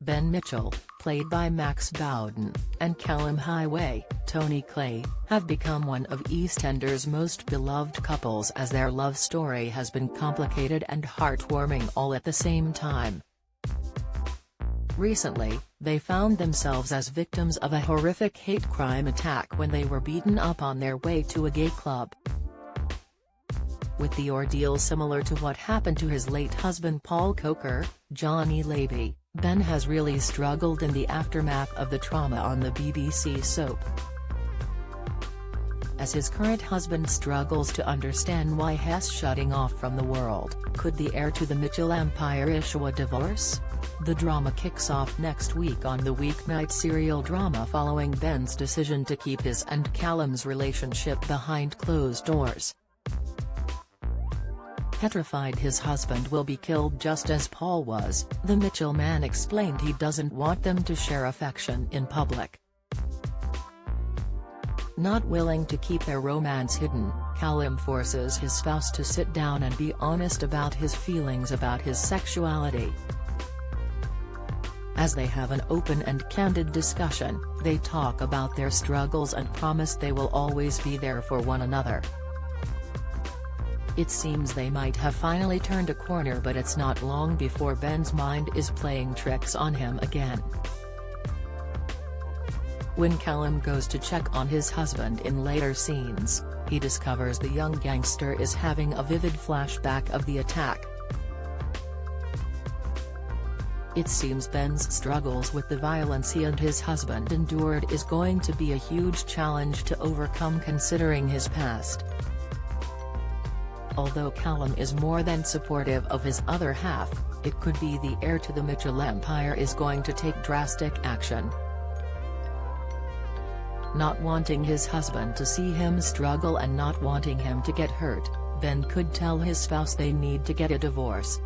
Ben Mitchell, played by Max Bowden, and Callum Highway, Tony Clay, have become one of EastEnders' most beloved couples as their love story has been complicated and heartwarming all at the same time. Recently, they found themselves as victims of a horrific hate crime attack when they were beaten up on their way to a gay club. With the ordeal similar to what happened to his late husband Paul Coker, Johnny Levy, Ben has really struggled in the aftermath of the trauma on the BBC soap. As his current husband struggles to understand why he's shutting off from the world, could the heir to the Mitchell empire issue a divorce? The drama kicks off next week on the weeknight serial drama following Ben's decision to keep his and Callum's relationship behind closed doors. Petrified his husband will be killed just as Paul was, the Mitchell man explained he doesn't want them to share affection in public. Not willing to keep their romance hidden, Callum forces his spouse to sit down and be honest about his feelings about his sexuality. As they have an open and candid discussion, they talk about their struggles and promise they will always be there for one another. It seems they might have finally turned a corner, but it's not long before Ben's mind is playing tricks on him again. When Callum goes to check on his husband in later scenes, he discovers the young gangster is having a vivid flashback of the attack. It seems Ben's struggles with the violence he and his husband endured is going to be a huge challenge to overcome considering his past. Although Callum is more than supportive of his other half, it could be the heir to the Mitchell empire is going to take drastic action. Not wanting his husband to see him struggle and not wanting him to get hurt, Ben could tell his spouse they need to get a divorce.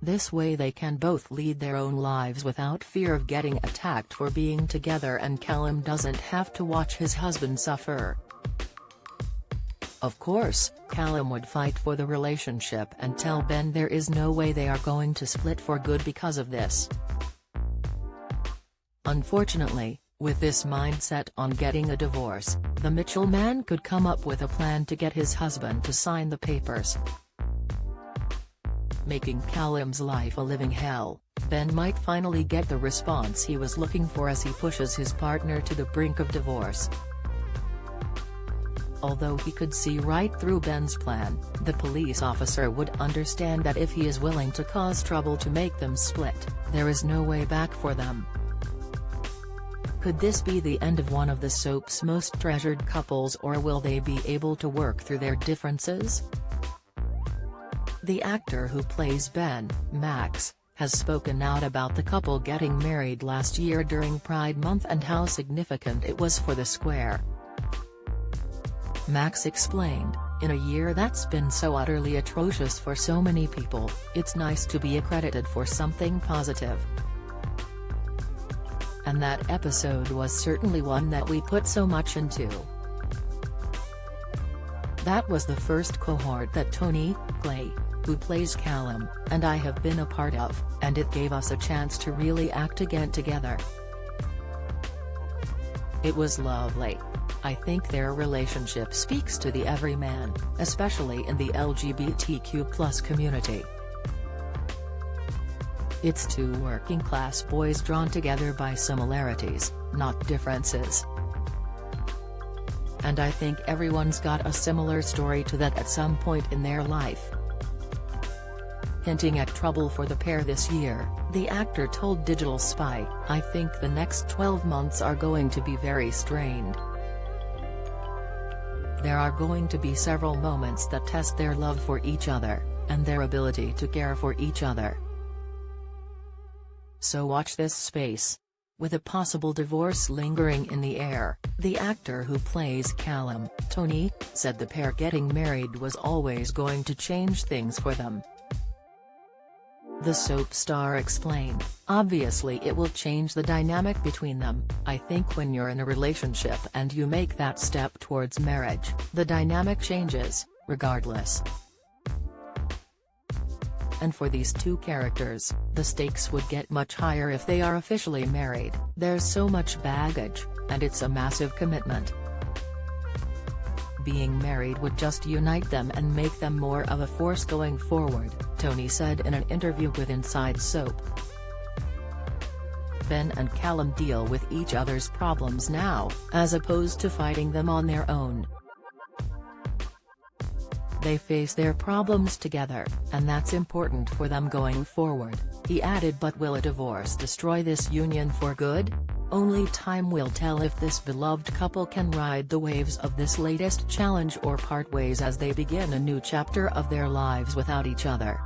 This way they can both lead their own lives without fear of getting attacked for being together, and Callum doesn't have to watch his husband suffer. Of course, Callum would fight for the relationship and tell Ben there is no way they are going to split for good because of this. Unfortunately, with this mindset on getting a divorce, the Mitchell man could come up with a plan to get his husband to sign the papers. Making Callum's life a living hell, Ben might finally get the response he was looking for as he pushes his partner to the brink of divorce. Although he could see right through Ben's plan, the police officer would understand that if he is willing to cause trouble to make them split, there is no way back for them. Could this be the end of one of the soap's most treasured couples, or will they be able to work through their differences? The actor who plays Ben, Max, has spoken out about the couple getting married last year during Pride Month and how significant it was for the square. Max explained, "In a year that's been so utterly atrocious for so many people, it's nice to be accredited for something positive. And that episode was certainly one that we put so much into. That was the first cohort that Tony Clay, who plays Callum, and I have been a part of, and it gave us a chance to really act again together. It was lovely. I think their relationship speaks to the everyman, especially in the LGBTQ+ community. It's two working-class boys drawn together by similarities, not differences. And I think everyone's got a similar story to that at some point in their life." Hinting at trouble for the pair this year, the actor told Digital Spy, "I think the next 12 months are going to be very strained. There are going to be several moments that test their love for each other, and their ability to care for each other. So watch this space." With a possible divorce lingering in the air, the actor who plays Callum, Tony, said the pair getting married was always going to change things for them. The soap star explained, "Obviously it will change the dynamic between them. I think when you're in a relationship and you make that step towards marriage, the dynamic changes, regardless." And for these two characters, the stakes would get much higher if they are officially married. There's so much baggage, and it's a massive commitment. Being married would just unite them and make them more of a force going forward, Tony said in an interview with Inside Soap. Ben and Callum deal with each other's problems now, as opposed to fighting them on their own. They face their problems together, and that's important for them going forward, he added. But will a divorce destroy this union for good? Only time will tell if this beloved couple can ride the waves of this latest challenge or part ways as they begin a new chapter of their lives without each other.